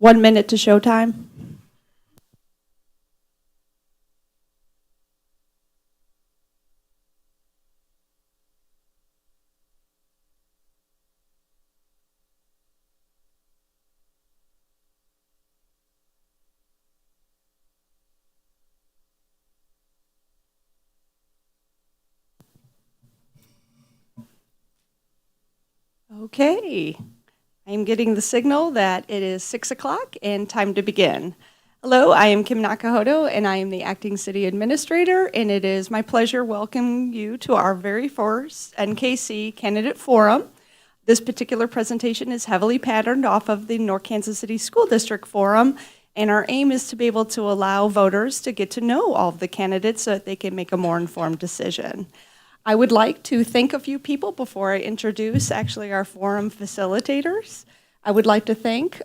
1 minute to showtime. Okay, I'm getting the signal that it is 6 o'clock and time to begin. Hello, I am Kim Nakahoto and I am the Acting City Administrator, and it is my pleasure welcoming you to our very first NKC Candidate Forum. This particular presentation is heavily patterned off of the North Kansas City School District Forum, and our aim is to be able to allow voters to get to know all of the candidates so that they can make a more informed decision. I would like to thank a few people before I introduce actually our forum facilitators. I would like to thank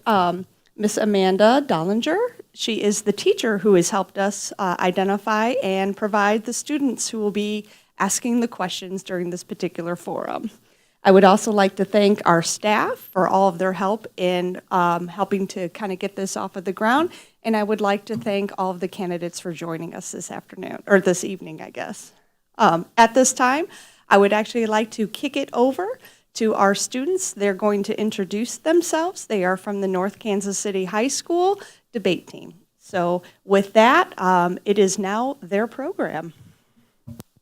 Miss Amanda Dollinger. She is the teacher who has helped us identify and provide the students who will be asking the questions during this particular forum. I would also like to thank our staff for all of their help in helping to kind of get this off of the ground. And I would like to thank all of the candidates for joining us this afternoon, or this evening, I guess. At this time, I would actually like to kick it over to our students. They're going to introduce themselves. They are from the North Kansas City High School debate team. So with that, it is now their program.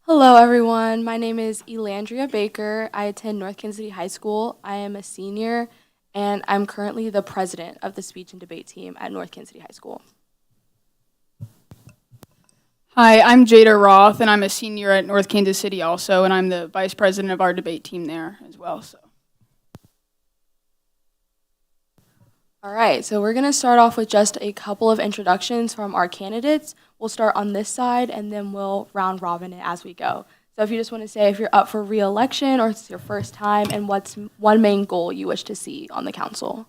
Hello, everyone. My name is Elandria Baker. I attend North Kansas City High School. I am a senior, and I'm currently the president of the speech and debate team at North Kansas City High School. Hi, I'm Jada Roth, and I'm a senior at North Kansas City also, and I'm the vice president of our debate team there as well. So. All right, so we're going to start off with just a couple of introductions from our candidates. We'll start on this side, and then we'll round robin it as we go. So if you just want to say if you're up for re-election or it's your first time, and what's one main goal you wish to see on the council.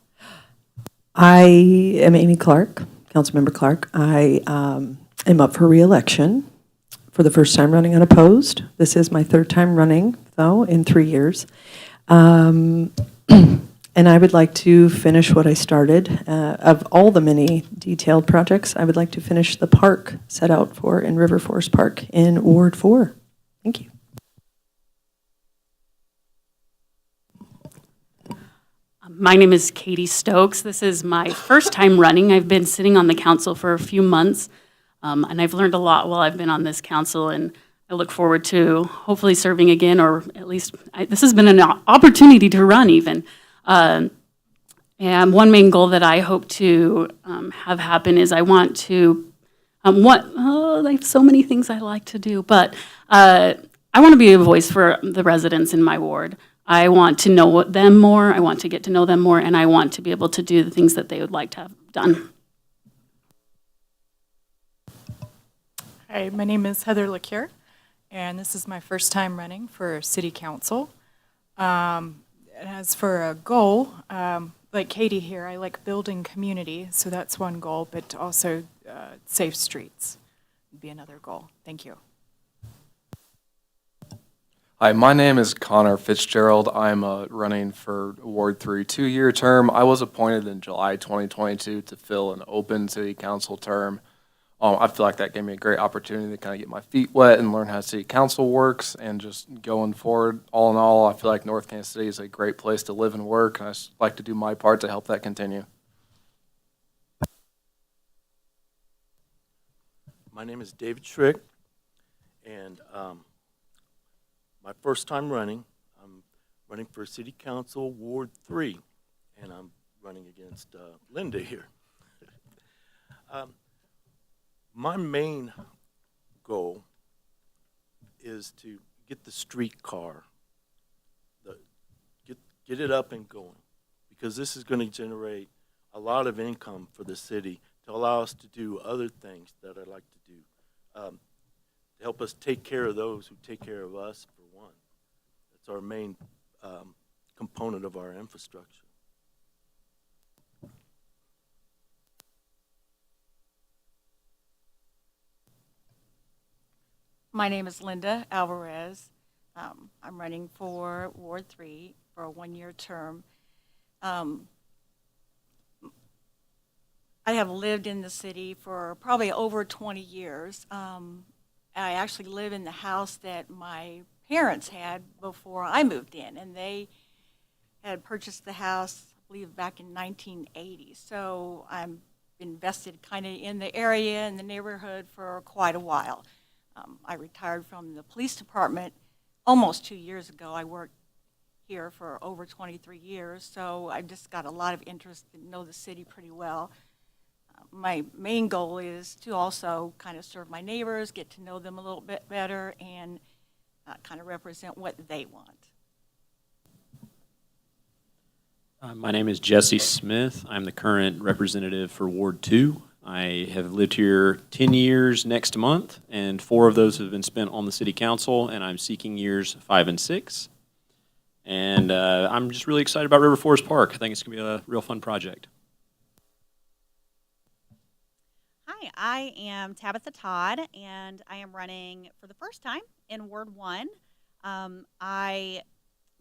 I am Amy Clark, Councilmember Clark. I am up for re-election for the first time running unopposed. This is my third time running, though, in 3 years. And I would like to finish what I started. Of all the many detailed projects, I would like to finish the park set out for in River Forest Park in Ward 4. Thank you. My name is Katie Stokes. This is my first time running. I've been sitting on the council for a few months, and I've learned a lot while I've been on this council, and I look forward to hopefully serving again, or at least this has been an opportunity to run even. And one main goal that I hope to have happen is I want to, I have so many things I like to do, but I want to be a voice for the residents in my ward. I want to know them more, I want to get to know them more, and I want to be able to do the things that they would like to have done. Hi, my name is Heather LeCure, and this is my first time running for City Council. As for a goal, like Katie here, I like building community, so that's one goal, but also safe streets would be another goal. Thank you. Hi, my name is Connor Fitzgerald. I'm running for Ward 3 2-year term. I was appointed in July 2022 to fill an open city council term. I feel like that gave me a great opportunity to kind of get my feet wet and learn how city council works, and just going forward, all in all, I feel like North Kansas City is a great place to live and work, and I just like to do my part to help that continue. My name is David Schrick, and my first time running. I'm running for City Council Ward 3, and I'm running against Linda here. My main goal is to get the streetcar, get it up and going, because this is going to generate a lot of income for the city to allow us to do other things that I'd like to do, to help us take care of those who take care of us, for one. That's our main component of our infrastructure. My name is Linda Alvarez. I'm running for Ward 3 for a 1-year term. I have lived in the city for probably over 20 years. I actually live in the house that my parents had before I moved in, and they had purchased the house, I believe, back in 1980. So I'm invested kind of in the area and the neighborhood for quite a while. I retired from the police department almost 2 years ago. I worked here for over 23 years, so I've just got a lot of interest and know the city pretty well. My main goal is to also kind of serve my neighbors, get to know them a little bit better, and kind of represent what they want. My name is Jesse Smith. I'm the current representative for Ward 2. I have lived here 10 years next month, and 4 of those have been spent on the city council, and I'm seeking years 5 and 6. And I'm just really excited about River Forest Park. I think it's going to be a real fun project. Hi, I am Tabitha Todd, and I am running for the first time in Ward 1. I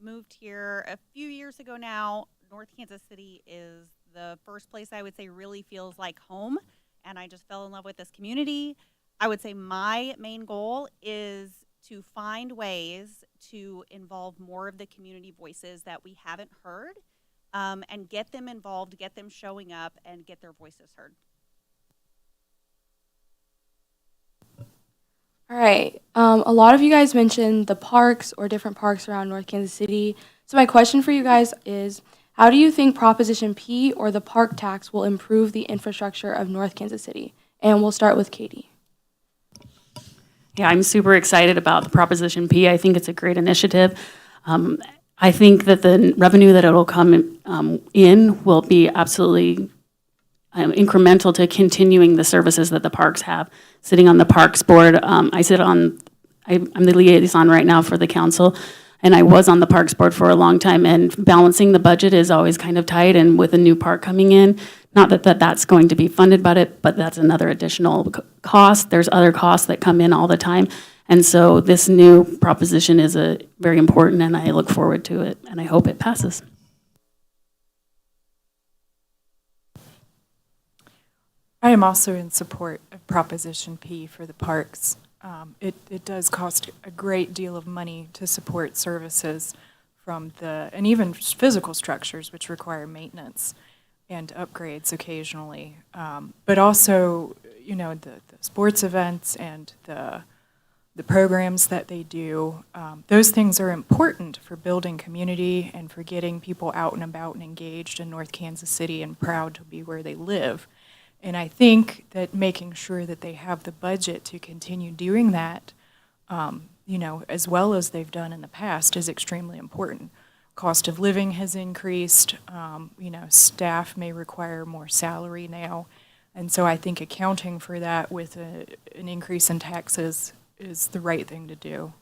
moved here a few years ago now. North Kansas City is the first place I would say really feels like home, and I just fell in love with this community. I would say my main goal is to find ways to involve more of the community voices that we haven't heard, and get them involved, get them showing up, and get their voices heard. All right. A lot of you guys mentioned the parks or different parks around North Kansas City. So my question for you guys is, how do you think Proposition P or the park tax will improve the infrastructure of North Kansas City? And we'll start with Katie. Yeah, I'm super excited about the Proposition P. I think it's a great initiative. I think that the revenue that it'll come in will be absolutely incremental to continuing the services that the parks have. Sitting on the Parks Board, I'm the liaison right now for the council, and I was on the Parks Board for a long time, and balancing the budget is always kind of tight, and with a new park coming in, not that that's going to be funded by it, but that's another additional cost. There's other costs that come in all the time, and so this new proposition is very important, and I look forward to it, and I hope it passes. I am also in support of Proposition P for the parks. It does cost a great deal of money to support services and even physical structures which require maintenance and upgrades occasionally. But also, the sports events and the programs that they do, those things are important for building community and for getting people out and about and engaged in North Kansas City and proud to be where they live. And I think that making sure that they have the budget to continue doing that, as well as they've done in the past, is extremely important. Cost of living has increased. Staff may require more salary now. And so I think accounting for that with an increase in taxes is the right thing to do.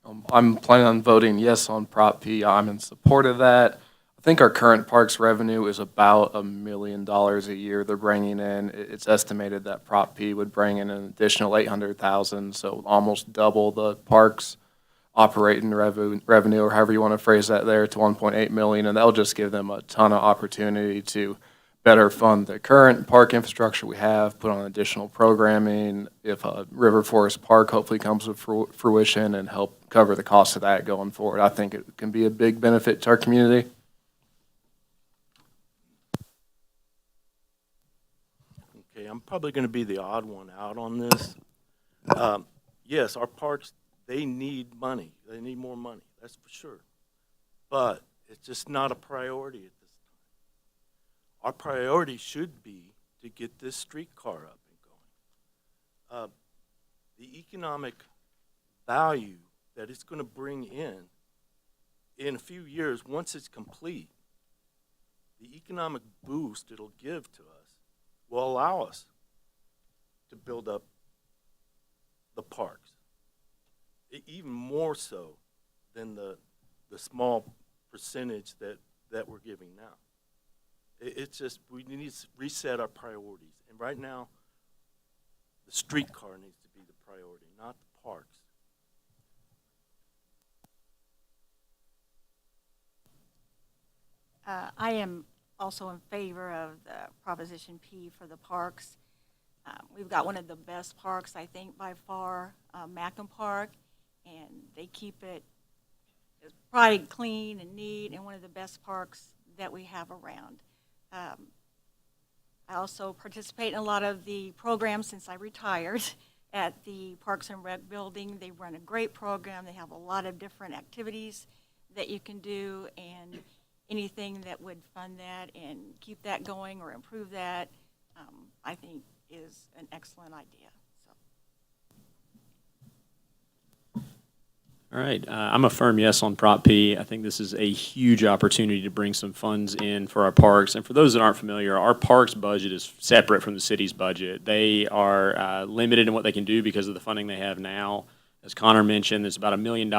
I'm planning on voting yes on Prop P. I'm in support of that. I think our current parks revenue is about $1 million a year they're bringing in. It's estimated that Prop P would bring in an additional $800,000, so almost double the parks operating revenue, or however you want to phrase that there, to $1.8 million, and that'll just give them a ton of opportunity to better fund the current park infrastructure we have, put on additional programming, if River Forest Park hopefully comes to fruition, and help cover the cost of that going forward. I think it can be a big benefit to our community. Okay, I'm probably going to be the odd one out on this. Yes, our parks, they need money. They need more money, that's for sure. But it's just not a priority at this time. Our priority should be to get this streetcar up and going. The economic value that it's going to bring in a few years, once it's complete, the economic boost it'll give to us will allow us to build up the parks, even more so than the small percentage that we're giving now. It's just, we need to reset our priorities. And right now, the streetcar needs to be the priority, not the parks. I am also in favor of the Proposition P for the parks. We've got one of the best parks, I think, by far, Mackin Park, and they keep it probably clean and neat and one of the best parks that we have around. I also participate in a lot of the programs since I retired at the Parks and Rec building. They run a great program. They have a lot of different activities that you can do, and anything that would fund that and keep that going or improve that, I think is an excellent idea. All right, I'm a firm yes on Prop P. I think this is a huge opportunity to bring some funds in for our parks. And for those that aren't familiar, our parks budget is separate from the city's budget. They are limited in what they can do because of the funding they have now. As Connor mentioned, there's about $1 million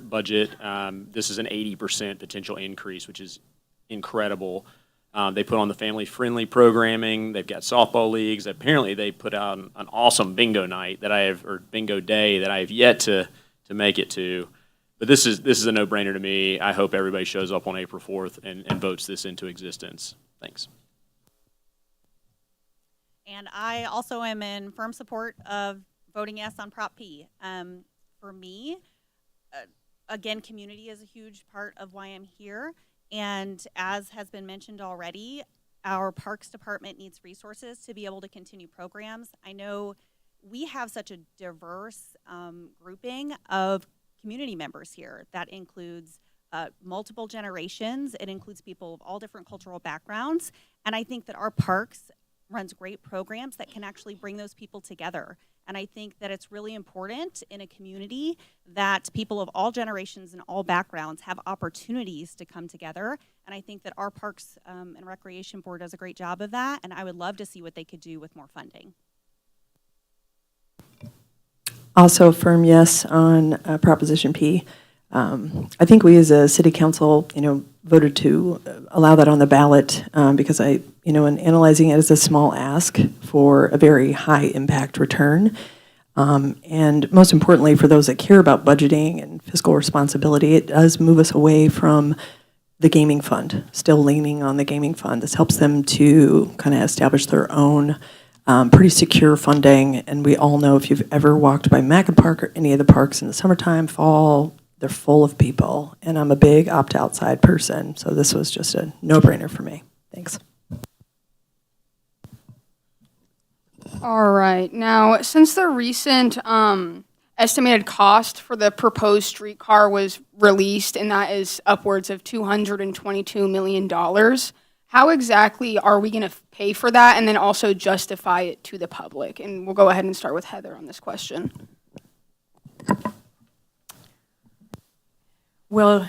budget. This is an 80% potential increase, which is incredible. They put on the family-friendly programming. They've got softball leagues. Apparently, they put out an awesome bingo night or bingo day that I have yet to make it to. But this is a no-brainer to me. I hope everybody shows up on April 4th and votes this into existence. Thanks. And I also am in firm support of voting yes on Prop P. For me, again, community is a huge part of why I'm here. And as has been mentioned already, our Parks Department needs resources to be able to continue programs. I know we have such a diverse grouping of community members here. That includes multiple generations. It includes people of all different cultural backgrounds. And I think that our parks runs great programs that can actually bring those people together. And I think that it's really important in a community that people of all generations and all backgrounds have opportunities to come together. And I think that our Parks and Recreation Board does a great job of that. And I would love to see what they could do with more funding. Also a firm yes on Proposition P. I think we as a city council, voted to allow that on the ballot because in analyzing it as a small ask for a very high impact return. And most importantly, for those that care about budgeting and fiscal responsibility, it does move us away from the gaming fund, still leaning on the gaming fund. This helps them to kind of establish their own pretty secure funding. And we all know if you've ever walked by Mackin Park or any of the parks in the summertime, fall, they're full of people. And I'm a big opt-outside person, so this was just a no-brainer for me. Thanks. All right. Now, since the recent estimated cost for the proposed streetcar was released, and that is upwards of $222 million, how exactly are we going to pay for that and then also justify it to the public? And we'll go ahead and start with Heather on this question. Well,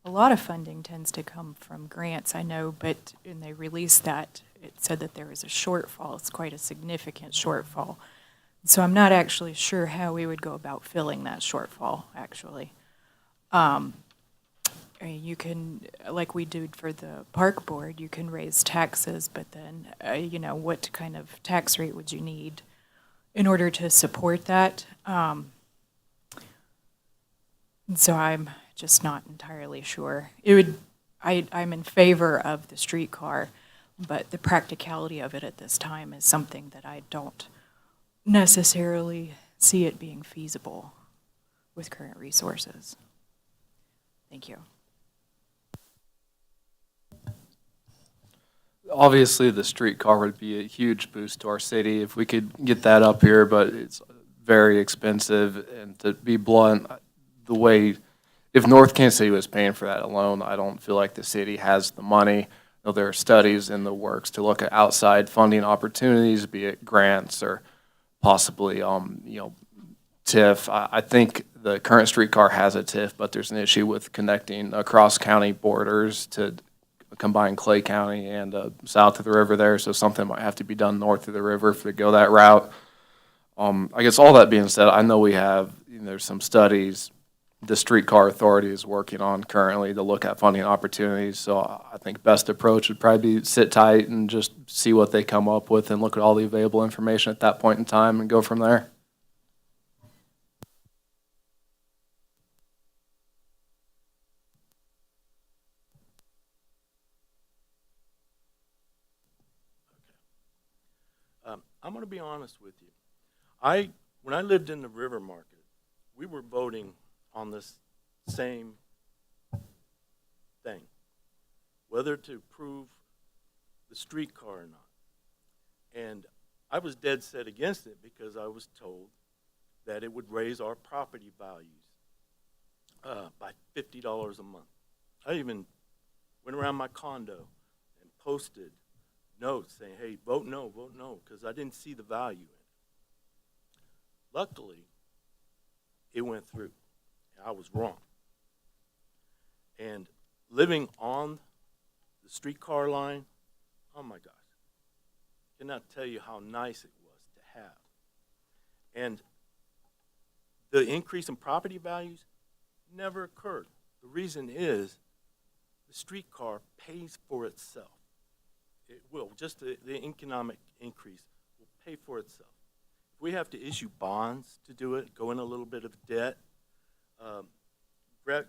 a lot of funding tends to come from grants, I know, but when they released that, it said that there was a shortfall. It's quite a significant shortfall. So I'm not actually sure how we would go about filling that shortfall, actually. You can, like we did for the park board, you can raise taxes, but then, what kind of tax rate would you need in order to support that? So I'm just not entirely sure. I'm in favor of the streetcar, but the practicality of it at this time is something that I don't necessarily see it being feasible with current resources. Thank you. Obviously, the streetcar would be a huge boost to our city if we could get that up here, but it's very expensive. And to be blunt, if North Kansas City was paying for that alone, I don't feel like the city has the money. There are studies in the works to look at outside funding opportunities, be it grants or possibly, TIF. I think the current streetcar has a TIF, but there's an issue with connecting across county borders to combine Clay County and south of the river there, so something might have to be done north of the river if they go that route. I guess all that being said, I know we have, there's some studies the Streetcar Authority is working on currently to look at funding opportunities. So I think best approach would probably be sit tight and just see what they come up with and look at all the available information at that point in time and go from there. I'm going to be honest with you. When I lived in the River Market, we were voting on this same thing, whether to approve the streetcar or not. And I was dead set against it because I was told that it would raise our property values by $50 a month. I even went around my condo and posted notes saying, hey, vote no, because I didn't see the value in it. Luckily, it went through. I was wrong. And living on the streetcar line, oh my gosh, cannot tell you how nice it was to have. And the increase in property values never occurred. The reason is the streetcar pays for itself. It will. Just the economic increase will pay for itself. If we have to issue bonds to do it, go in a little bit of debt,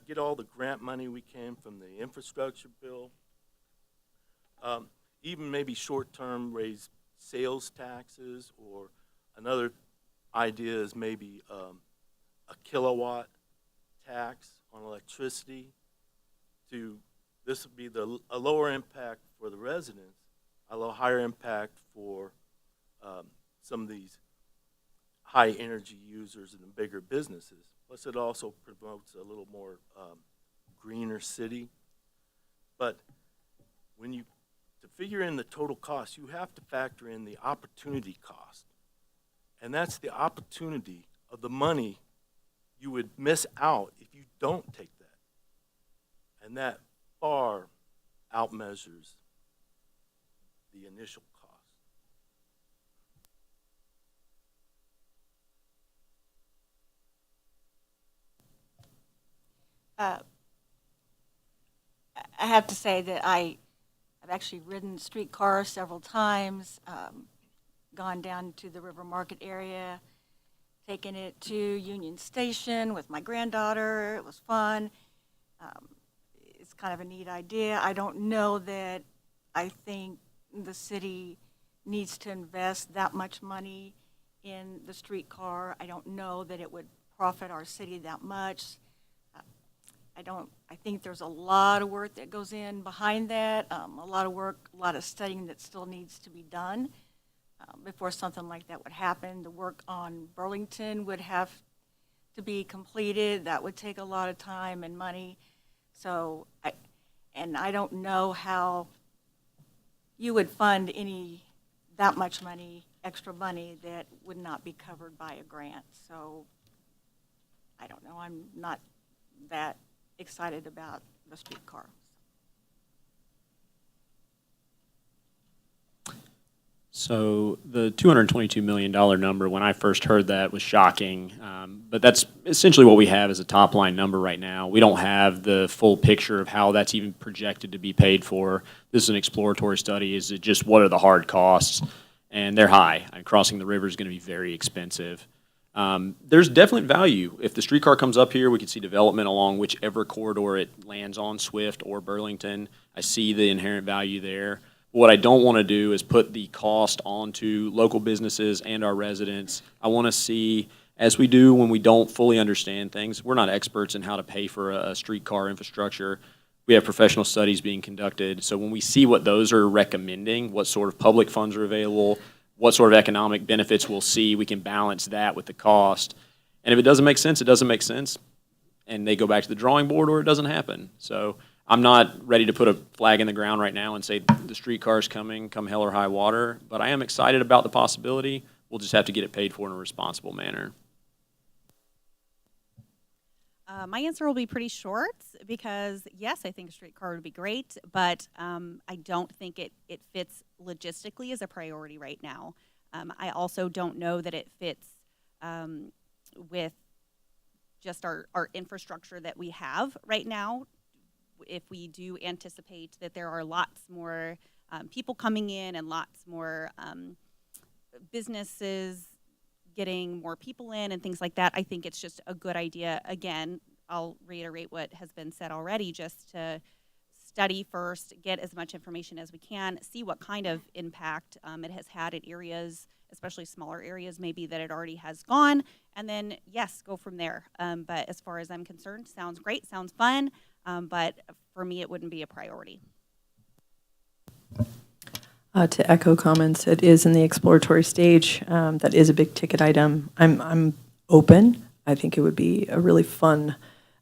get all the grant money we can from the infrastructure bill, even maybe short-term raise sales taxes, or another idea is maybe a kilowatt tax on electricity. This would be a lower impact for the residents, a higher impact for some of these high energy users and the bigger businesses. Plus it also promotes a little more greener city. But to figure in the total cost, you have to factor in the opportunity cost. And that's the opportunity of the money you would miss out if you don't take that. And that far outmeasures the initial cost. I have to say that I've actually ridden streetcar several times, gone down to the River Market area, taken it to Union Station with my granddaughter. It was fun. It's kind of a neat idea. I don't know that I think the city needs to invest that much money in the streetcar. I don't know that it would profit our city that much. I think there's a lot of work that goes in behind that, a lot of work, a lot of studying that still needs to be done before something like that would happen. The work on Burlington would have to be completed. That would take a lot of time and money. So, I don't know how you would fund that much money, extra money, that would not be covered by a grant. So, I don't know. I'm not that excited about the streetcar. So the $222 million number, when I first heard that, was shocking. But that's essentially what we have as a top line number right now. We don't have the full picture of how that's even projected to be paid for. This is an exploratory study. Is it just what are the hard costs? And they're high. Crossing the river is going to be very expensive. There's definite value. If the streetcar comes up here, we can see development along whichever corridor it lands on, Swift or Burlington. I see the inherent value there. What I don't want to do is put the cost onto local businesses and our residents. I want to see, as we do when we don't fully understand things, we're not experts in how to pay for a streetcar infrastructure. We have professional studies being conducted. So when we see what those are recommending, what sort of public funds are available, what sort of economic benefits we'll see, we can balance that with the cost. And if it doesn't make sense, it doesn't make sense. And they go back to the drawing board or it doesn't happen. So I'm not ready to put a flag in the ground right now and say the streetcar's coming, come hell or high water. But I am excited about the possibility. We'll just have to get it paid for in a responsible manner. My answer will be pretty short because, yes, I think a streetcar would be great, but I don't think it fits logistically as a priority right now. I also don't know that it fits with just our infrastructure that we have right now. If we do anticipate that there are lots more people coming in and lots more businesses getting more people in and things like that, I think it's just a good idea. Again, I'll reiterate what has been said already, just to study first, get as much information as we can, see what kind of impact it has had in areas, especially smaller areas maybe that it already has gone, and then, yes, go from there. But as far as I'm concerned, sounds great, sounds fun, but for me, it wouldn't be a priority. To echo comments, it is in the exploratory stage. That is a big ticket item. I'm open. I think it would be a really fun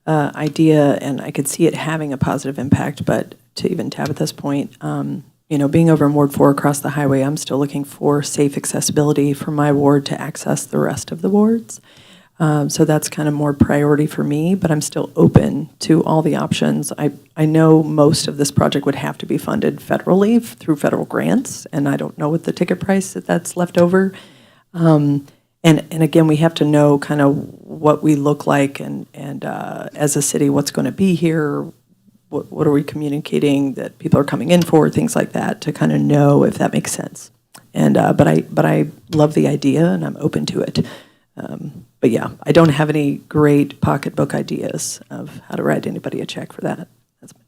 idea, and I could see it having a positive impact. But to even Tabitha's point, being over in Ward 4 across the highway, I'm still looking for safe accessibility for my ward to access the rest of the wards. So that's kind of more priority for me, but I'm still open to all the options. I know most of this project would have to be funded federally through federal grants, and I don't know what the ticket price that's left over. And again, we have to know kind of what we look like and as a city, what's going to be here, what are we communicating that people are coming in for, things like that, to kind of know if that makes sense. And but I love the idea, and I'm open to it. But yeah, I don't have any great pocketbook ideas of how to write anybody a check for that. That's my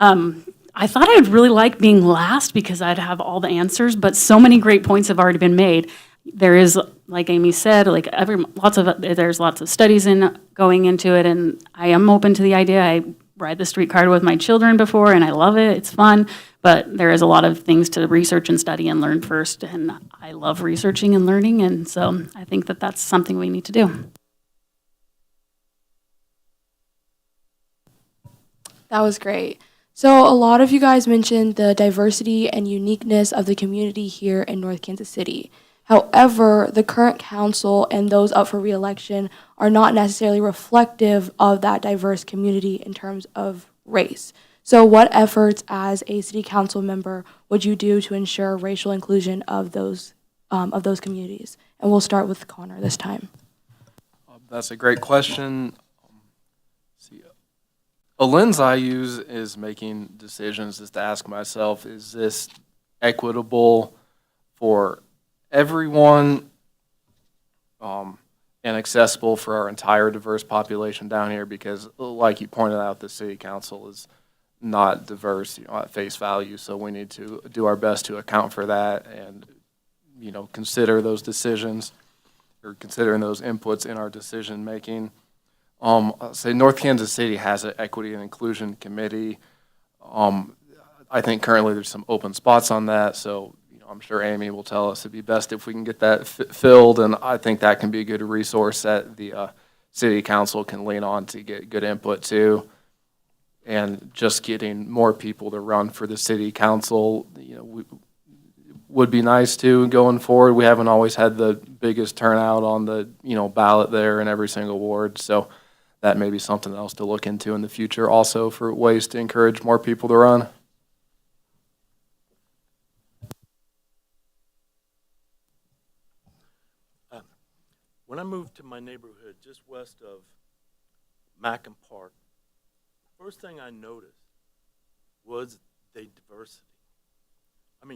time. I thought I'd really like being last because I'd have all the answers, but so many great points have already been made. There is, like Amy said, there's lots of studies going into it, and I am open to the idea. I ride the streetcar with my children before, and I love it. It's fun, but there is a lot of things to research and study and learn first, and I love researching and learning, and so I think that that's something we need to do. That was great. So a lot of you guys mentioned the diversity and uniqueness of the community here in North Kansas City. However, the current council and those up for re-election are not necessarily reflective of that diverse community in terms of race. So what efforts as a city council member would you do to ensure racial inclusion of those communities? And we'll start with Connor this time. That's a great question. A lens I use is making decisions is to ask myself, is this equitable for everyone and accessible for our entire diverse population down here? Because like you pointed out, the city council is not diverse, at face value, so we need to do our best to account for that and, consider those decisions or considering those inputs in our decision making. I'll say North Kansas City has an equity and inclusion committee. I think currently there's some open spots on that, so I'm sure Amy will tell us it'd be best if we can get that filled, and I think that can be a good resource that the city council can lean on to get good input too. And just getting more people to run for the city council, would be nice too going forward. We haven't always had the biggest turnout on the ballot there in every single ward, so that may be something else to look into in the future also for ways to encourage more people to run. When I moved to my neighborhood just west of Mackin Park, first thing I noticed was the diversity.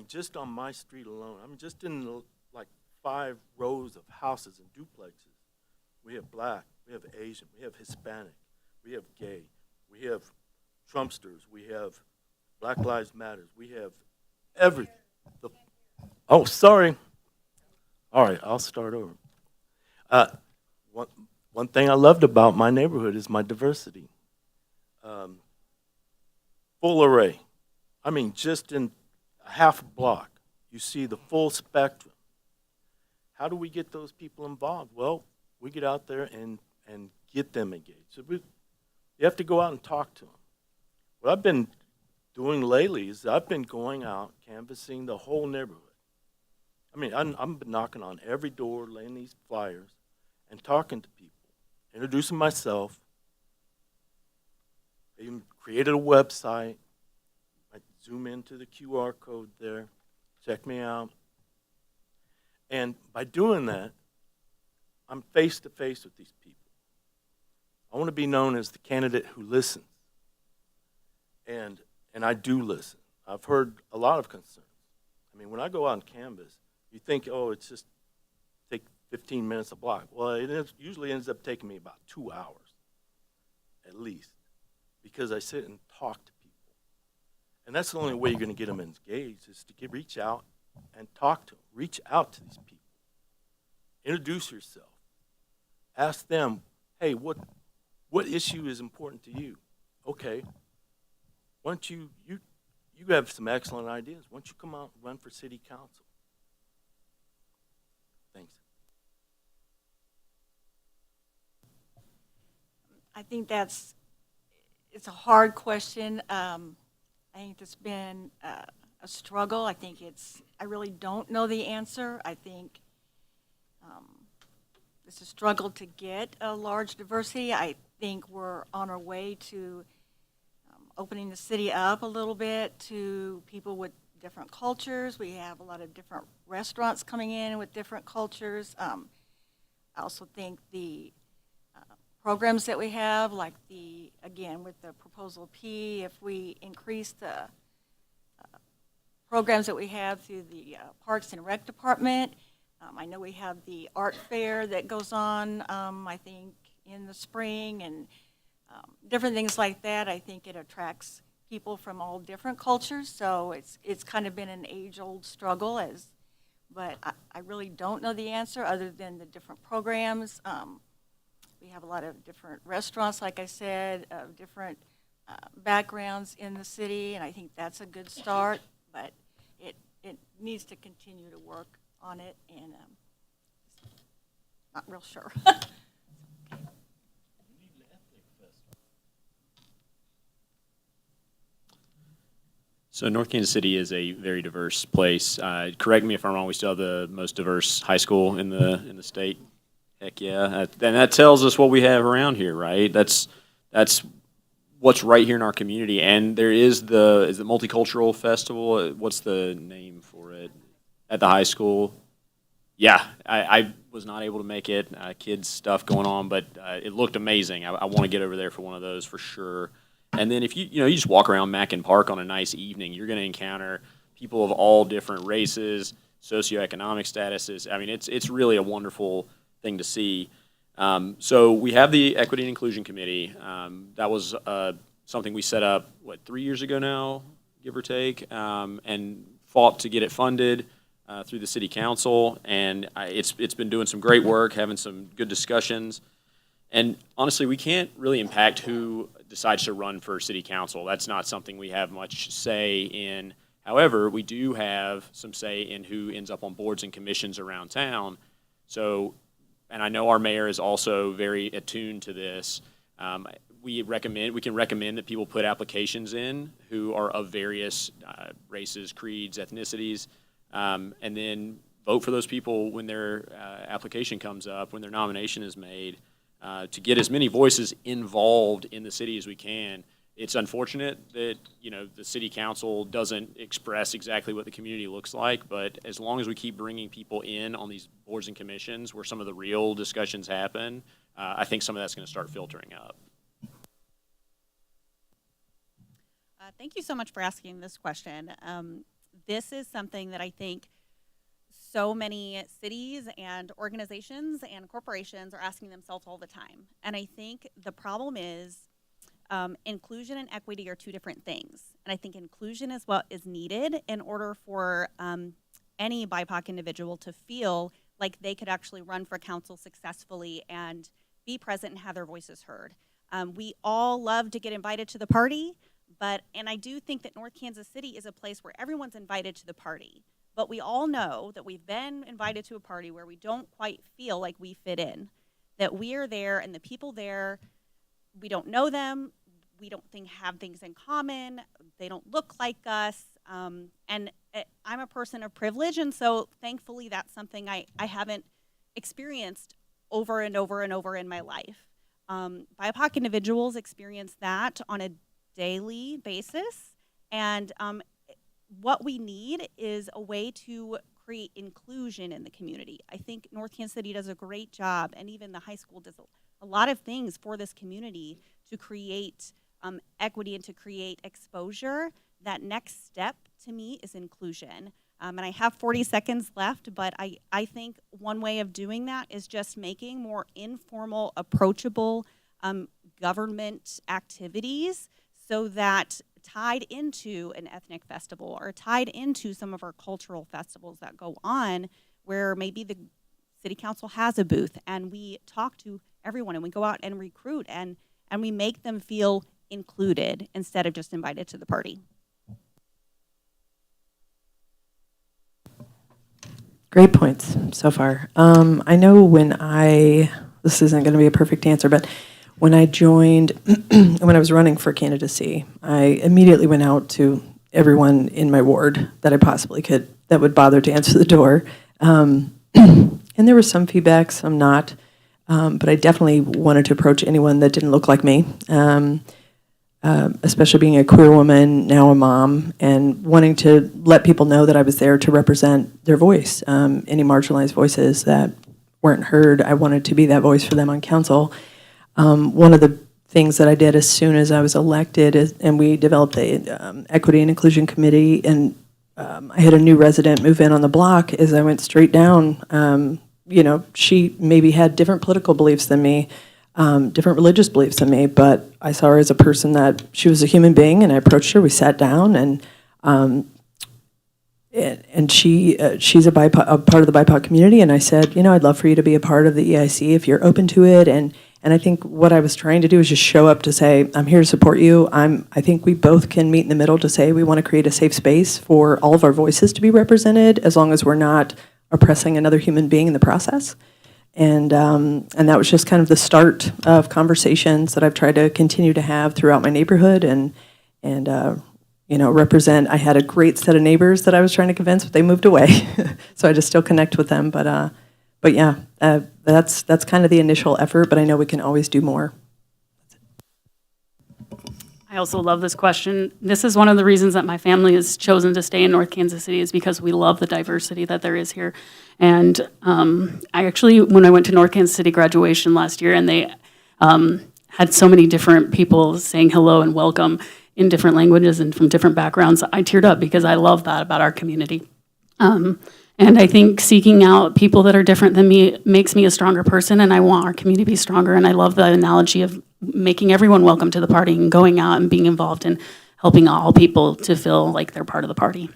Just on my street alone, just in like 5 rows of houses and duplexes, we have black, we have Asian, we have Hispanic, we have gay, we have Trumpsters, we have Black Lives Matter, we have everything. Oh, sorry. All right, I'll start over. One thing I loved about my neighborhood is my diversity. Full array. Just in a half a block, you see the full spectrum. How do we get those people involved? Well, we get out there and get them engaged. So you have to go out and talk to them. What I've been doing lately is I've been going out, canvassing the whole neighborhood. I'm knocking on every door, laying these flyers, and talking to people, introducing myself. I even created a website. I zoom into the QR code there, check me out. And by doing that, I'm face to face with these people. I want to be known as the candidate who listens. And I do listen. I've heard a lot of concerns. When I go out and canvass, you think, oh, it's just take 15 minutes a block. Well, usually ends up taking me about 2 hours. at least, because I sit and talk to people. And that's the only way you're going to get them engaged is to reach out and talk to them. Reach out to these people. Introduce yourself. Ask them, hey, what issue is important to you? Okay. Why don't you have some excellent ideas. Why don't you come out and run for city council? Thanks. I think it's a hard question. I think it's been a struggle. I really don't know the answer. I think it's a struggle to get a large diversity. I think we're on our way to opening the city up a little bit to people with different cultures. We have a lot of different restaurants coming in with different cultures. I also think the programs that we have, like again, with the Proposal P, if we increase the programs that we have through the Parks and Rec Department, I know we have the art fair that goes on, I think, in the spring, and different things like that. I think it attracts people from all different cultures, so it's kind of been an age-old struggle, but I really don't know the answer other than the different programs. We have a lot of different restaurants, like I said, of different backgrounds in the city, and I think that's a good start, but it needs to continue to work on it, and not real sure. So North Kansas City is a very diverse place. Correct me if I'm wrong. We still have the most diverse high school in the state. Heck yeah, and that tells us what we have around here, right? That's what's right here in our community. And there is the multicultural festival. What's the name for it at the high school? Yeah, I was not able to make it. Kids stuff going on, but it looked amazing. I want to get over there for one of those for sure. And then if you just walk around Mackin Park on a nice evening, you're going to encounter people of all different races, socioeconomic statuses. I mean, it's really a wonderful thing to see. So we have the Equity and Inclusion Committee. That was something we set up, 3 years ago now, give or take, and fought to get it funded through the City Council. And it's been doing some great work, having some good discussions. And honestly, we can't really impact who decides to run for city council. That's not something we have much say in. However, we do have some say in who ends up on boards and commissions around town. So, and I know our mayor is also very attuned to this. We can recommend that people put applications in who are of various races, creeds, ethnicities, and then vote for those people when their application comes up, when their nomination is made. To get as many voices involved in the city as we can. It's unfortunate that, the city council doesn't express exactly what the community looks like, but as long as we keep bringing people in on these boards and commissions where some of the real discussions happen, I think some of that's going to start filtering up. Thank you so much for asking this question. This is something that I think so many cities and organizations and corporations are asking themselves all the time. And I think the problem is inclusion and equity are two different things. And I think inclusion is what is needed in order for any BIPOC individual to feel like they could actually run for council successfully and be present and have their voices heard. We all love to get invited to the party, and I do think that North Kansas City is a place where everyone's invited to the party. But we all know that we've been invited to a party where we don't quite feel like we fit in, that we are there and the people there, we don't know them, we don't have things in common, they don't look like us, and I'm a person of privilege, and so thankfully that's something I haven't experienced over and over and over in my life. BIPOC individuals experience that on a daily basis, and what we need is a way to create inclusion in the community. I think North Kansas City does a great job, and even the high school does a lot of things for this community to create equity and to create exposure. That next step to me is inclusion. And I have 40 seconds left, but I think one way of doing that is just making more informal, approachable government activities so that tied into an ethnic festival or tied into some of our cultural festivals that go on where maybe the city council has a booth and we talk to everyone and we go out and recruit and we make them feel included instead of just invited to the party. Great points so far. I know this isn't going to be a perfect answer, but when I joined, when I was running for candidacy, I immediately went out to everyone in my ward that I possibly could that would bother to answer the door. And there was some feedback, some not, but I definitely wanted to approach anyone that didn't look like me. Especially being a queer woman, now a mom, and wanting to let people know that I was there to represent their voice. Any marginalized voices that weren't heard, I wanted to be that voice for them on council. One of the things that I did as soon as I was elected, and we developed a equity and inclusion committee, and I had a new resident move in on the block, is I went straight down. She maybe had different political beliefs than me, different religious beliefs than me, but I saw her as a person that she was a human being, and I approached her. We sat down, and she's a part of the BIPOC community, and I said, I'd love for you to be a part of the EIC if you're open to it, and I think what I was trying to do is just show up to say, I'm here to support you. I think we both can meet in the middle to say we want to create a safe space for all of our voices to be represented, as long as we're not oppressing another human being in the process. And that was just kind of the start of conversations that I've tried to continue to have throughout my neighborhood and represent. I had a great set of neighbors that I was trying to convince, but they moved away, so I just still connect with them. But yeah, that's kind of the initial effort. But I know we can always do more. I also love this question. This is one of the reasons that my family has chosen to stay in North Kansas City, is because we love the diversity that there is here. And I actually, when I went to North Kansas City graduation last year, and they had so many different people saying hello and welcome in different languages and from different backgrounds, I teared up because I love that about our community. And I think seeking out people that are different than me makes me a stronger person, and I want our community to be stronger. And I love the analogy of making everyone welcome to the party and going out and being involved in helping all people to feel like they're part of the party.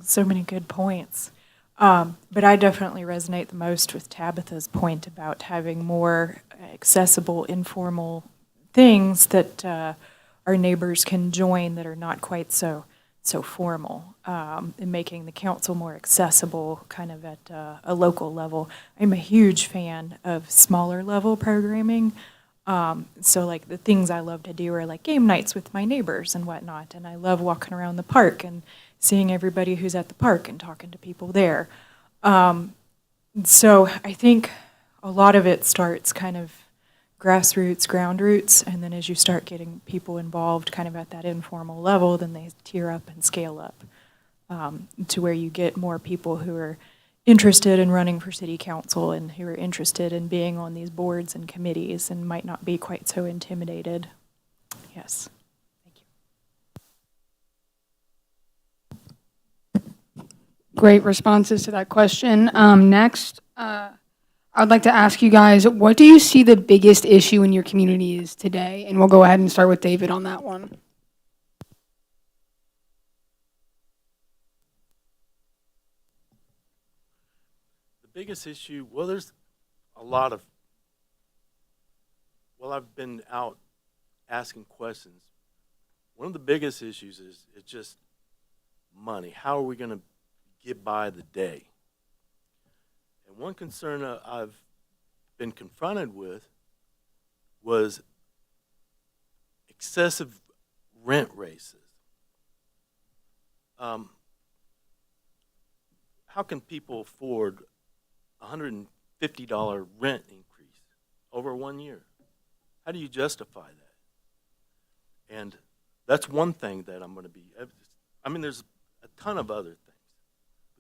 So many good points. But I definitely resonate the most with Tabitha's point about having more accessible, informal things that our neighbors can join that are not quite so formal, and making the council more accessible kind of at a local level. I'm a huge fan of smaller level programming. So like the things I love to do are like game nights with my neighbors and whatnot. And I love walking around the park and seeing everybody who's at the park and talking to people there. So I think a lot of it starts kind of grassroots, ground roots, and then as you start getting people involved kind of at that informal level, then they tier up and scale up to where you get more people who are interested in running for city council and who are interested in being on these boards and committees and might not be quite so intimidated. Yes. Thank you. Great responses to that question. Next, I would like to ask you guys, what do you see the biggest issue in your community is today? And we'll go ahead and start with David on that one. The biggest issue, well, there's a lot of, well, I've been out asking questions. One of the biggest issues is just money. How are we going to get by the day? And one concern I've been confronted with was excessive rent raises. How can people afford a $150 rent increase over 1 year? How do you justify that? And that's one thing that I'm going to be, I mean, there's a ton of other things.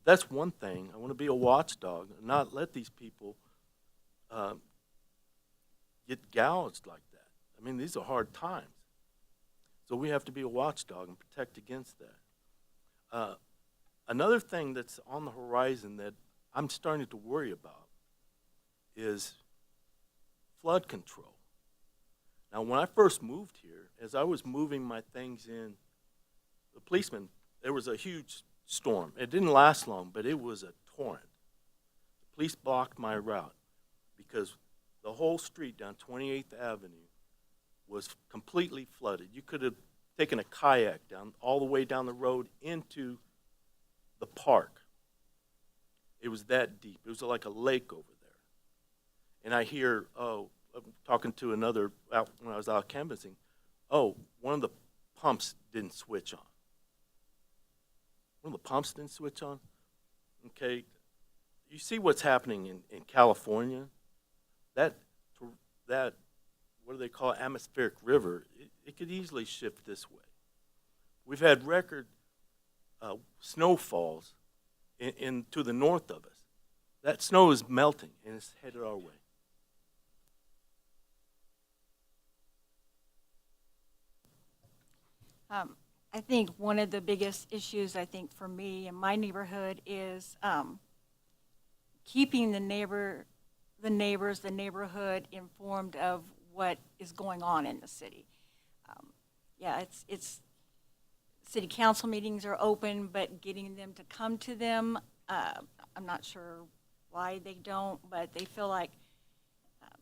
That's one thing. I want to be a watchdog and not let these people get gouged like that. I mean, these are hard times. So we have to be a watchdog and protect against that. Another thing that's on the horizon that I'm starting to worry about is flood control. Now, when I first moved here, as I was moving my things in, the policeman, there was a huge storm. It didn't last long, but it was a torrent. The police blocked my route because the whole street down 28th Avenue was completely flooded. You could have taken a kayak down all the way down the road into the park. It was that deep. It was like a lake over there. And I hear, I'm talking to another, when I was out canvassing, one of the pumps didn't switch on. One of the pumps didn't switch on? Okay, you see what's happening in California? That, what do they call it, atmospheric river, it could easily shift this way. We've had record snowfalls to the north of us. That snow is melting and it's headed our way. I think one of the biggest issues, I think, for me in my neighborhood is keeping the neighborhood informed of what is going on in the city. It's city council meetings are open, but getting them to come to them, I'm not sure why they don't, but they feel like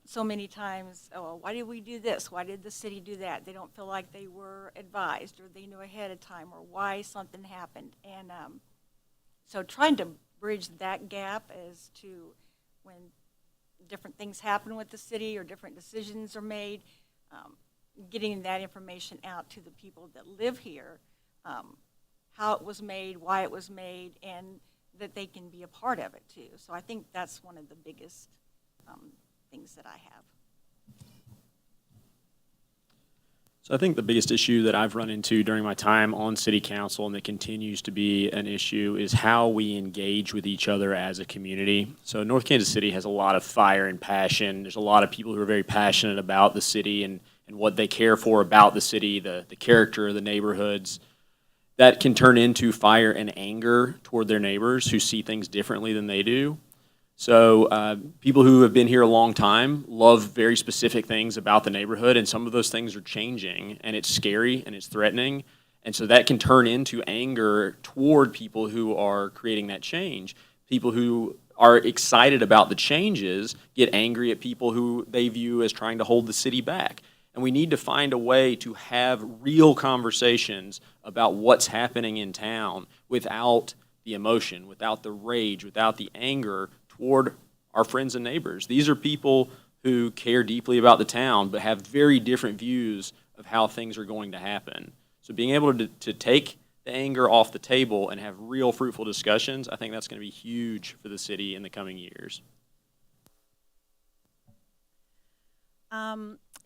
so many times, why did we do this? Why did the city do that? They don't feel like they were advised or they knew ahead of time or why something happened. And so trying to bridge that gap as to when different things happen with the city or different decisions are made, getting that information out to the people that live here, how it was made, why it was made, and that they can be a part of it too. So I think that's one of the biggest things that I have. So I think the biggest issue that I've run into during my time on city council, and that continues to be an issue, is how we engage with each other as a community. So North Kansas City has a lot of fire and passion. There's a lot of people who are very passionate about the city and what they care for about the city, the character of the neighborhoods. That can turn into fire and anger toward their neighbors who see things differently than they do. So people who have been here a long time love very specific things about the neighborhood, and some of those things are changing, and it's scary and it's threatening. And so that can turn into anger toward people who are creating that change. People who are excited about the changes get angry at people who they view as trying to hold the city back. And we need to find a way to have real conversations about what's happening in town without the emotion, without the rage, without the anger toward our friends and neighbors. These are people who care deeply about the town but have very different views of how things are going to happen. So being able to take the anger off the table and have real fruitful discussions, I think that's going to be huge for the city in the coming years.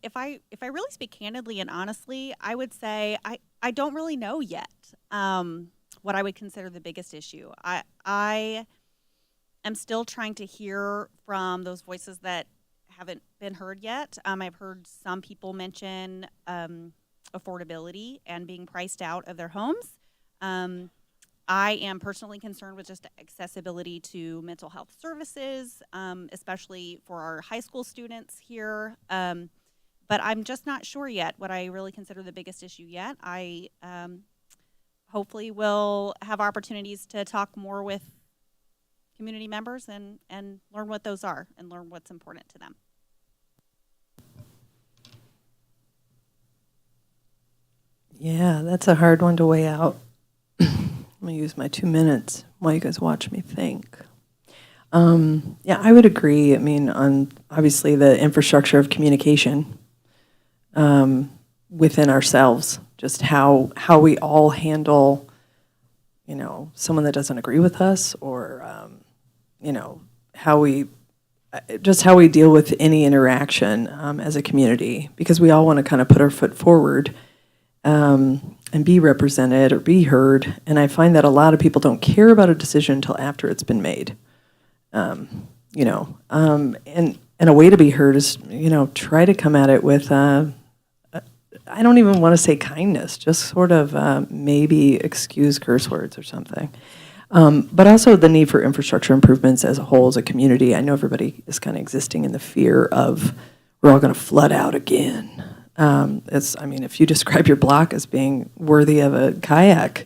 If I really speak candidly and honestly, I would say I don't really know yet what I would consider the biggest issue. I am still trying to hear from those voices that haven't been heard yet. I've heard some people mention affordability and being priced out of their homes. I am personally concerned with just accessibility to mental health services, especially for our high school students here. But I'm just not sure yet what I really consider the biggest issue yet. I hopefully will have opportunities to talk more with community members and learn what those are and learn what's important to them. Yeah, that's a hard one to weigh out. I'm going to use my 2 minutes while you guys watch me think. Yeah, I would agree. I mean, on obviously the infrastructure of communication within ourselves, just how we all handle, someone that doesn't agree with us, or, how we deal with any interaction as a community, because we all want to kind of put our foot forward and be represented or be heard. And I find that a lot of people don't care about a decision until after it's been made. And a way to be heard is, try to come at it with, I don't even want to say kindness, just sort of maybe excuse curse words or something. But also the need for infrastructure improvements as a whole, as a community. I know everybody is kind of existing in the fear of we're all going to flood out again. I mean, if you describe your block as being worthy of a kayak,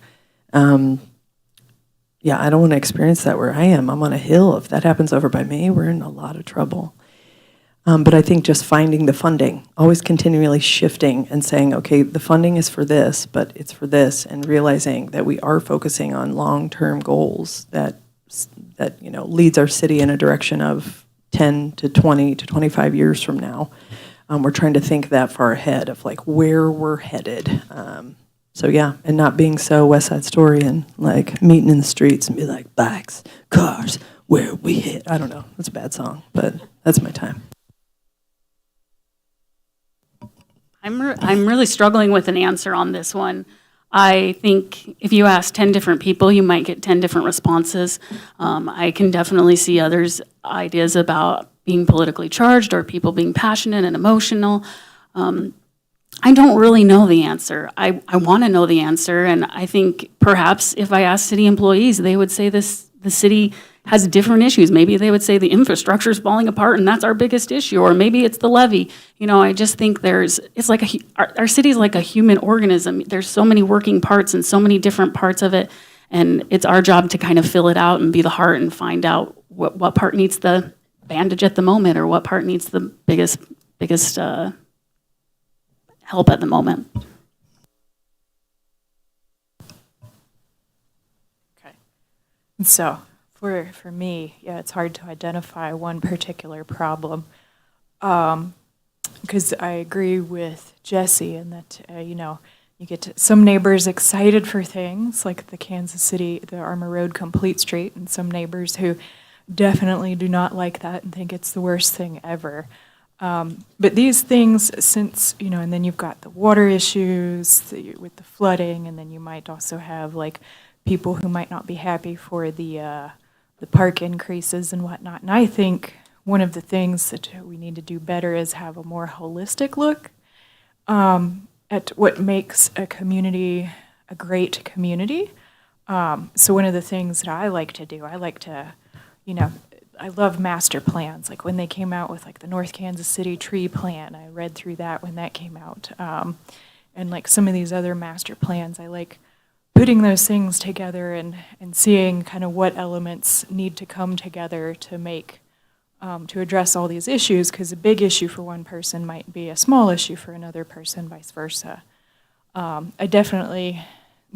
yeah, I don't want to experience that where I am. I'm on a hill. If that happens over by me, we're in a lot of trouble. But I think just finding the funding, always continually shifting and saying, okay, the funding is for this, but it's for this, and realizing that we are focusing on long-term goals that leads our city in a direction of 10 to 20 to 25 years from now. We're trying to think that far ahead of like where we're headed. So yeah, and not being so West Side Story and like meeting in the streets and be like, bikes, cars, where we hit. I don't know, it's a bad song, but that's my time. I'm really struggling with an answer on this one. I think if you ask 10 different people, you might get 10 different responses. I can definitely see others' ideas about being politically charged or people being passionate and emotional. I don't really know the answer. I want to know the answer, and I think perhaps if I asked city employees, they would say the city has different issues. Maybe they would say the infrastructure is falling apart and that's our biggest issue, or maybe it's the levy. You know, I just think it's like our city's like a human organism. There's so many working parts and so many different parts of it, and it's our job to kind of fill it out and be the heart and find out what part needs the bandage at the moment or what part needs the biggest help at the moment. Okay. So for me, yeah, it's hard to identify one particular problem. Because I agree with Jesse in that, you get some neighbors excited for things like the Armour Road Complete Street, and some neighbors who definitely do not like that and think it's the worst thing ever. But these things, since, and then you've got the water issues with the flooding, and then you might also have like people who might not be happy for the park increases and whatnot. And I think one of the things that we need to do better is have a more holistic look at what makes a community a great community. So one of the things that I like to do, I love master plans. Like when they came out with like the North Kansas City tree plan, I read through that when that came out. And like some of these other master plans, I like putting those things together and seeing kind of what elements need to come together to make, to address all these issues, because a big issue for one person might be a small issue for another person, vice versa.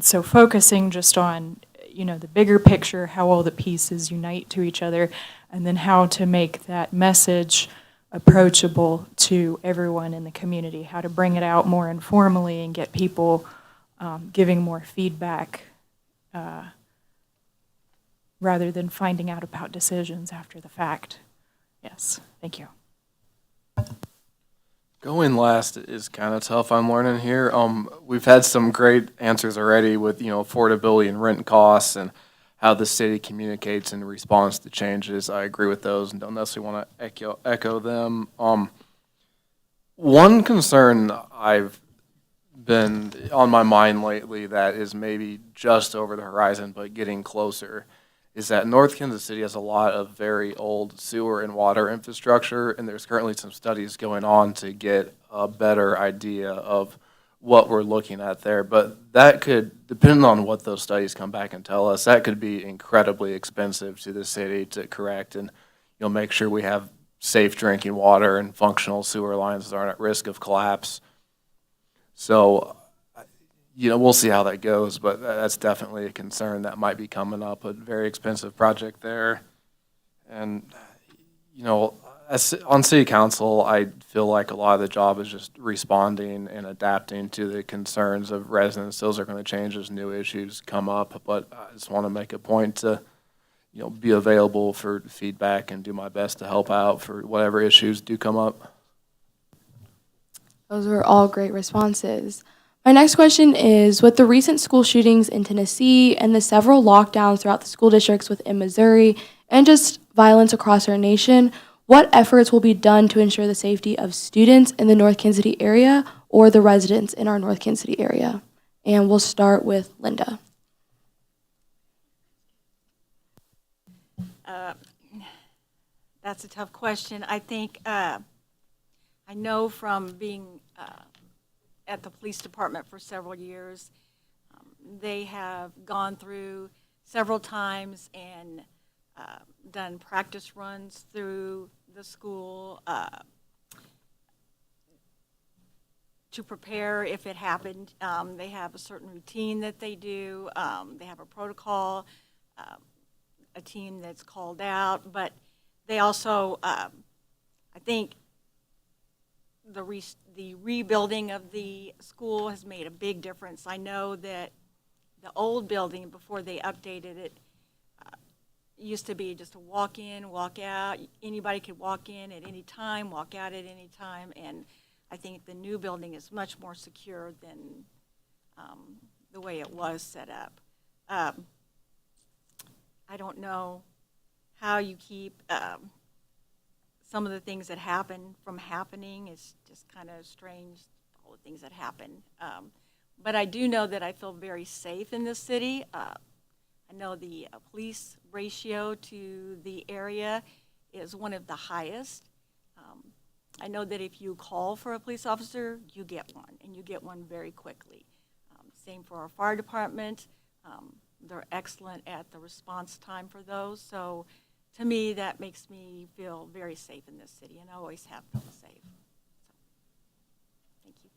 So focusing just on, the bigger picture, how all the pieces unite to each other, and then how to make that message approachable to everyone in the community, how to bring it out more informally and get people giving more feedback rather than finding out about decisions after the fact. Yes, thank you. Going last is kind of tough, I'm learning here. We've had some great answers already with, affordability and rent costs and how the city communicates in response to changes. I agree with those and don't necessarily want to echo them. One concern I've been on my mind lately that is maybe just over the horizon but getting closer is that North Kansas City has a lot of very old sewer and water infrastructure, and there's currently some studies going on to get a better idea of what we're looking at there. But that could, depending on what those studies come back and tell us, that could be incredibly expensive to the city to correct and make sure we have safe drinking water and functional sewer lines that aren't at risk of collapse. So, we'll see how that goes, but that's definitely a concern that might be coming up, a very expensive project there. And, on city council, I feel like a lot of the job is just responding and adapting to the concerns of residents. Those are going to change as new issues come up, but I just want to make a point to, be available for feedback and do my best to help out for whatever issues do come up. Those were all great responses. My next question is, with the recent school shootings in Tennessee and the several lockdowns throughout the school districts within Missouri and just violence across our nation, what efforts will be done to ensure the safety of students in the North Kansas City area or the residents in our North Kansas City area? And we'll start with Linda. That's a tough question. I think I know from being at the police department for several years, they have gone through several times and done practice runs through the school to prepare if it happened. They have a certain routine that they do. They have a protocol, a team that's called out, but they also, I think, the rebuilding of the school has made a big difference. I know that the old building, before they updated it, used to be just a walk in, walk out. Anybody could walk in at any time, walk out at any time, and I think the new building is much more secure than the way it was set up. I don't know how you keep some of the things that happen from happening. It's just kind of strange, all the things that happen. But I do know that I feel very safe in this city. I know the police ratio to the area is one of the highest. I know that if you call for a police officer, you get one, and you get one very quickly. Same for our fire department. They're excellent at the response time for those. So to me, that makes me feel very safe in this city, and I always have felt safe. So, thank you.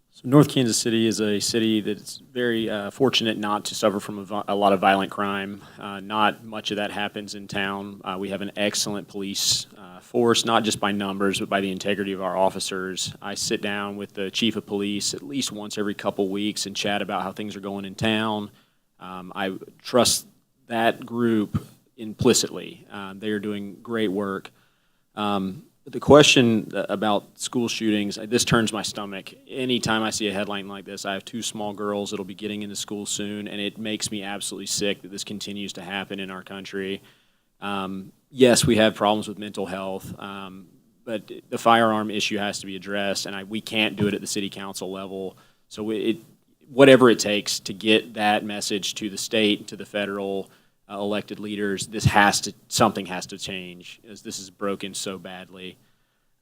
So North Kansas City is a city that's very fortunate not to suffer from a lot of violent crime. Not much of that happens in town. We have an excellent police force, not just by numbers, but by the integrity of our officers. I sit down with the chief of police at least once every couple weeks and chat about how things are going in town. I trust that group implicitly. They are doing great work. The question about school shootings, this turns my stomach. Anytime I see a headline like this, I have two small girls that'll be getting into school soon, and it makes me absolutely sick that this continues to happen in our country. Yes, we have problems with mental health, but the firearm issue has to be addressed, and we can't do it at the city council level. So whatever it takes to get that message to the state, to the federal elected leaders, something has to change, as this is broken so badly.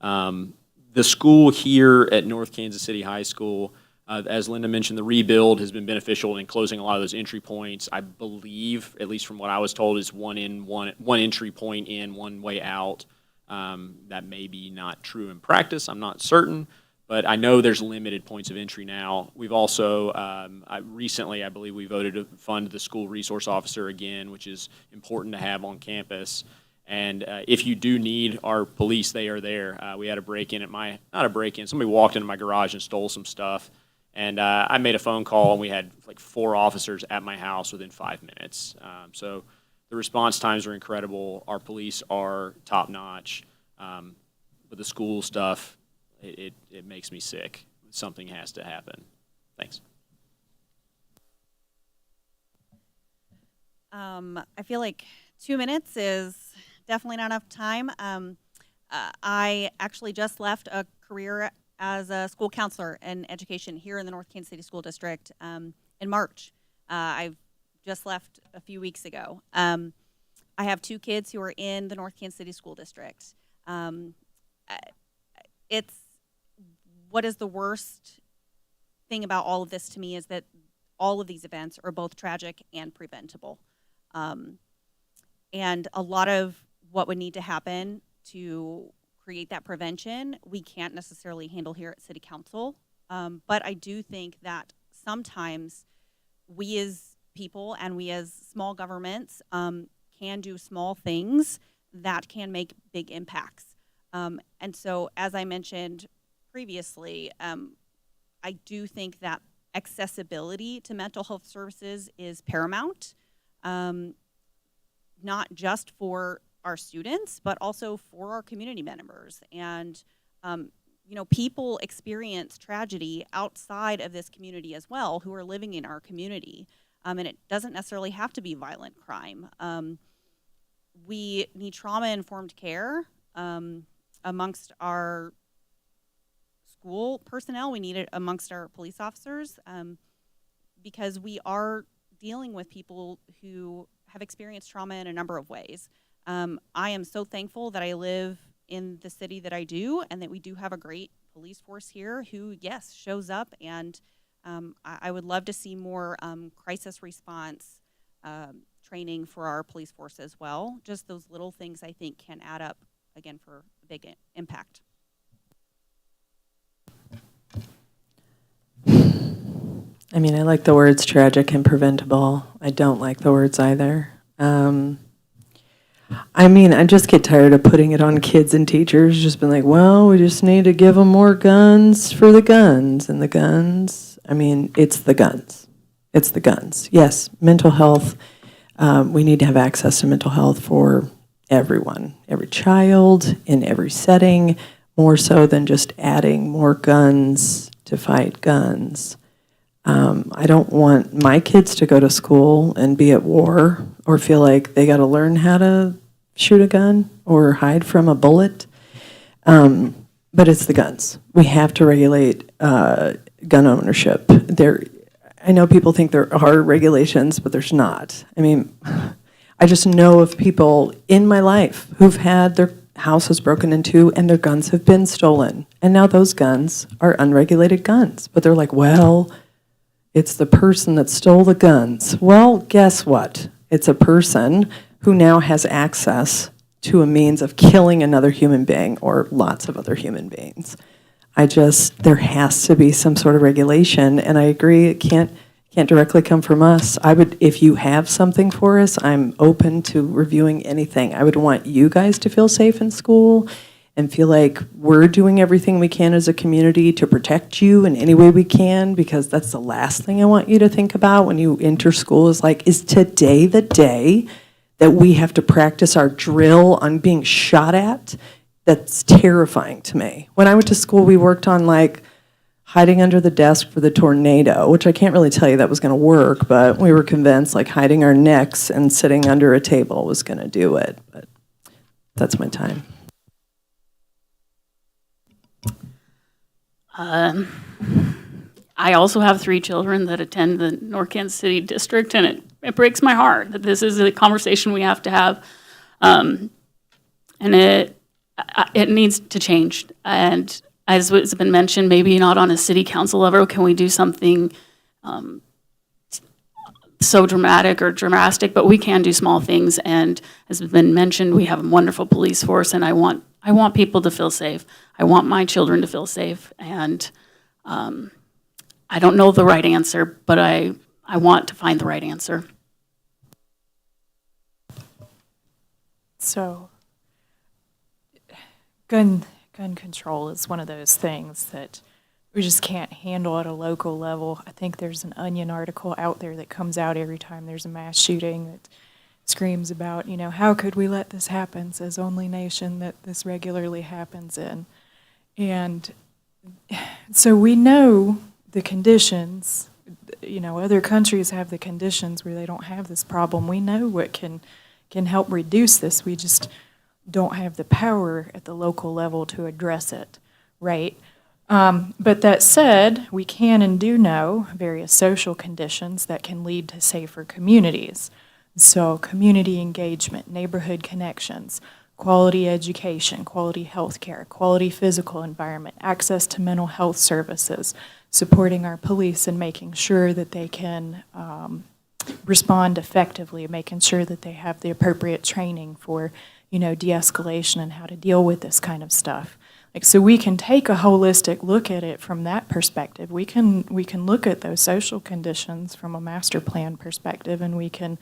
The school here at North Kansas City High School, as Linda mentioned, the rebuild has been beneficial in closing a lot of those entry points. I believe, at least from what I was told, is one entry point in, one way out. That may be not true in practice. I'm not certain, but I know there's limited points of entry now. We've also, recently, I believe we voted to fund the school resource officer again, which is important to have on campus. And if you do need our police, they are there. We had a break-in not a break-in, somebody walked into my garage and stole some stuff. And I made a phone call, and we had like 4 officers at my house within 5 minutes. So the response times are incredible. Our police are top-notch. But the school stuff, it makes me sick. Something has to happen. Thanks. I feel like 2 minutes is definitely not enough time. I actually just left a career as a school counselor in education here in the North Kansas City School District in March. I've just left a few weeks ago. I have 2 kids who are in the North Kansas City School District. What is the worst thing about all of this to me is that all of these events are both tragic and preventable. And a lot of what would need to happen to create that prevention, we can't necessarily handle here at City Council. But I do think that sometimes we as people and we as small governments can do small things that can make big impacts. And so, as I mentioned previously, I do think that accessibility to mental health services is paramount, not just for our students, but also for our community members. And, people experience tragedy outside of this community as well, who are living in our community. And it doesn't necessarily have to be violent crime. We need trauma-informed care amongst our school personnel. We need it amongst our police officers because we are dealing with people who have experienced trauma in a number of ways. I am so thankful that I live in the city that I do, and that we do have a great police force here who, yes, shows up. And I would love to see more crisis response training for our police force as well. Just those little things I think can add up, again, for a big impact. I mean, I like the words tragic and preventable. I don't like the words either. I mean, I just get tired of putting it on kids and teachers, just being like, well, we just need to give them more guns for the guns. And the guns, I mean, it's the guns. It's the guns. Yes, mental health. We need to have access to mental health for everyone, every child, in every setting, more so than just adding more guns to fight guns. I don't want my kids to go to school and be at war or feel like they got to learn how to shoot a gun or hide from a bullet. But it's the guns. We have to regulate gun ownership. I know people think there are regulations, but there's not. I mean, I just know of people in my life who've had their houses broken into and their guns have been stolen. And now those guns are unregulated guns. But they're like, well, it's the person that stole the guns. Well, guess what? It's a person who now has access to a means of killing another human being or lots of other human beings. There has to be some sort of regulation, and I agree it can't directly come from us. If you have something for us, I'm open to reviewing anything. I would want you guys to feel safe in school and feel like we're doing everything we can as a community to protect you in any way we can, because that's the last thing I want you to think about when you enter school is like, is today the day that we have to practice our drill on being shot at? That's terrifying to me. When I went to school, we worked on like hiding under the desk for the tornado, which I can't really tell you that was going to work, but we were convinced like hiding our necks and sitting under a table was going to do it. But that's my time. I also have 3 children that attend the North Kansas City District, and it breaks my heart that this is a conversation we have to have, and it needs to change. And as has been mentioned, maybe not on a city council level, can we do something so dramatic or drastic, but we can do small things. And as has been mentioned, we have a wonderful police force, and I want people to feel safe. I want my children to feel safe, and I don't know the right answer, but I want to find the right answer. So, gun control is one of those things that we just can't handle at a local level. I think there's an Onion article out there that comes out every time there's a mass shooting that screams about, how could we let this happen? Says only nation that this regularly happens in. And so we know the conditions, other countries have the conditions where they don't have this problem. We know what can help reduce this. We just don't have the power at the local level to address it, right? But that said, we can and do know various social conditions that can lead to safer communities. So community engagement, neighborhood connections, quality education, quality health care, quality physical environment, access to mental health services, supporting our police and making sure that they can respond effectively, making sure that they have the appropriate training for, de-escalation and how to deal with this kind of stuff. So we can take a holistic look at it from that perspective. We can look at those social conditions from a master plan perspective, and we can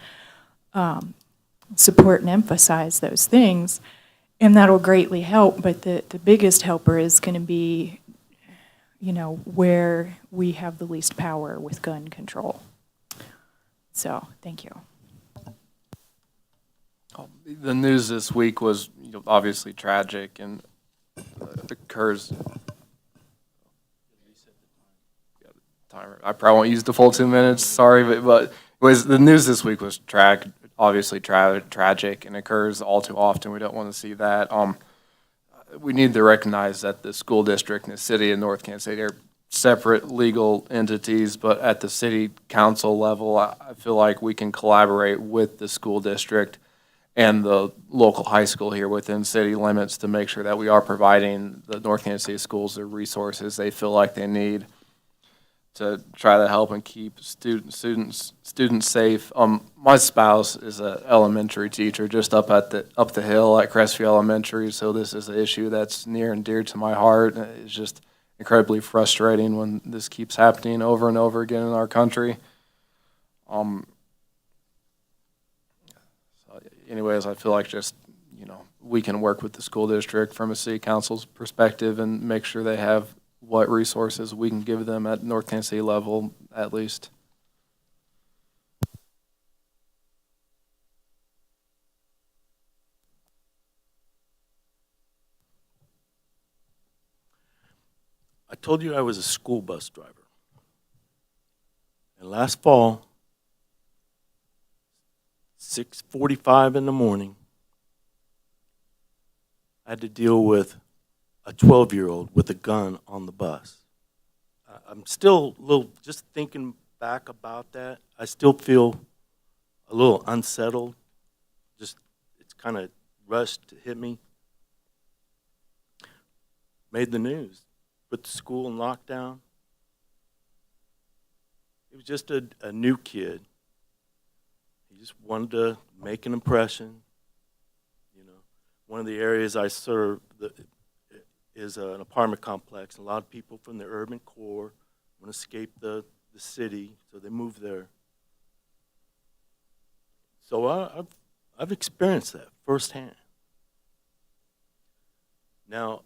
support and emphasize those things, and that'll greatly help. But the biggest helper is going to be, where we have the least power with gun control. So, thank you. The news this week was obviously tragic and occurs. I probably won't use the full 2 minutes. Sorry, but the news this week was obviously tragic and occurs all too often. We don't want to see that. We need to recognize that the school district and the city of North Kansas City are separate legal entities, but at the city council level, I feel like we can collaborate with the school district and the local high school here within city limits to make sure that we are providing the North Kansas City schools the resources they feel like they need to try to help and keep students safe. My spouse is an elementary teacher just up the hill at Crestview Elementary, so this is an issue that's near and dear to my heart. It's just incredibly frustrating when this keeps happening over and over again in our country. Anyways, I feel like just, we can work with the school district from a city council's perspective and make sure they have what resources we can give them at North Kansas City level, at least. I told you I was a school bus driver. And last fall, 6:45 in the morning, I had to deal with a 12-year-old with a gun on the bus. I'm still a little, just thinking back about that, I still feel a little unsettled. Just, it's kind of rushed to hit me. Made the news, put the school in lockdown. He was just a new kid. He just wanted to make an impression. One of the areas I serve is an apartment complex. A lot of people from the urban core want to escape the city, so they move there. So I've experienced that firsthand. Now,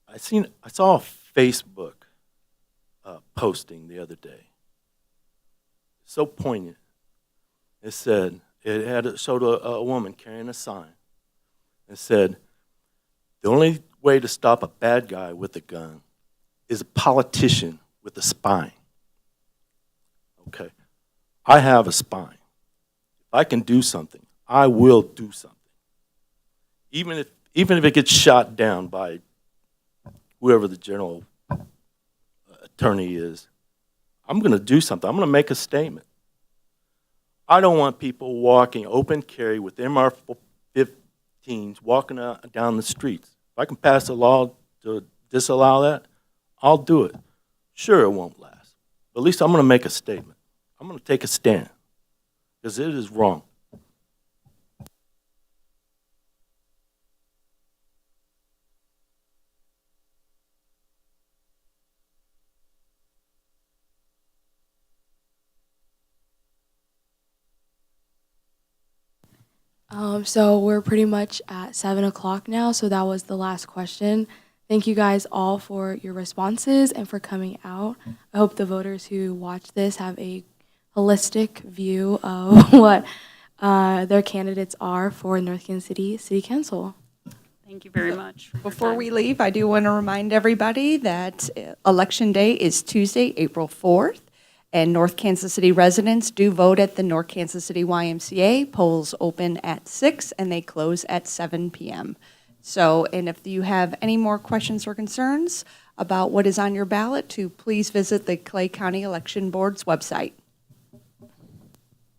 I saw a Facebook posting the other day. So poignant. It showed a woman carrying a sign. It said, the only way to stop a bad guy with a gun is a politician with a spine. Okay, I have a spine. If I can do something, I will do something. Even if it gets shot down by whoever the general attorney is, I'm going to do something. I'm going to make a statement. I don't want people walking open carry with MR-15s walking down the streets. If I can pass a law to disallow that, I'll do it. Sure, it won't last. But at least I'm going to make a statement. I'm going to take a stand because it is wrong. So we're pretty much at 7 o'clock now, so that was the last question. Thank you guys all for your responses and for coming out. I hope the voters who watch this have a holistic view of what their candidates are for North Kansas City City Council. Thank you very much. Before we leave, I do want to remind everybody that Election Day is Tuesday, April 4th, and North Kansas City residents do vote at the North Kansas City YMCA. Polls open at 6 and they close at 7 p.m. So, and if you have any more questions or concerns about what is on your ballot, please visit the Clay County Election Board's website.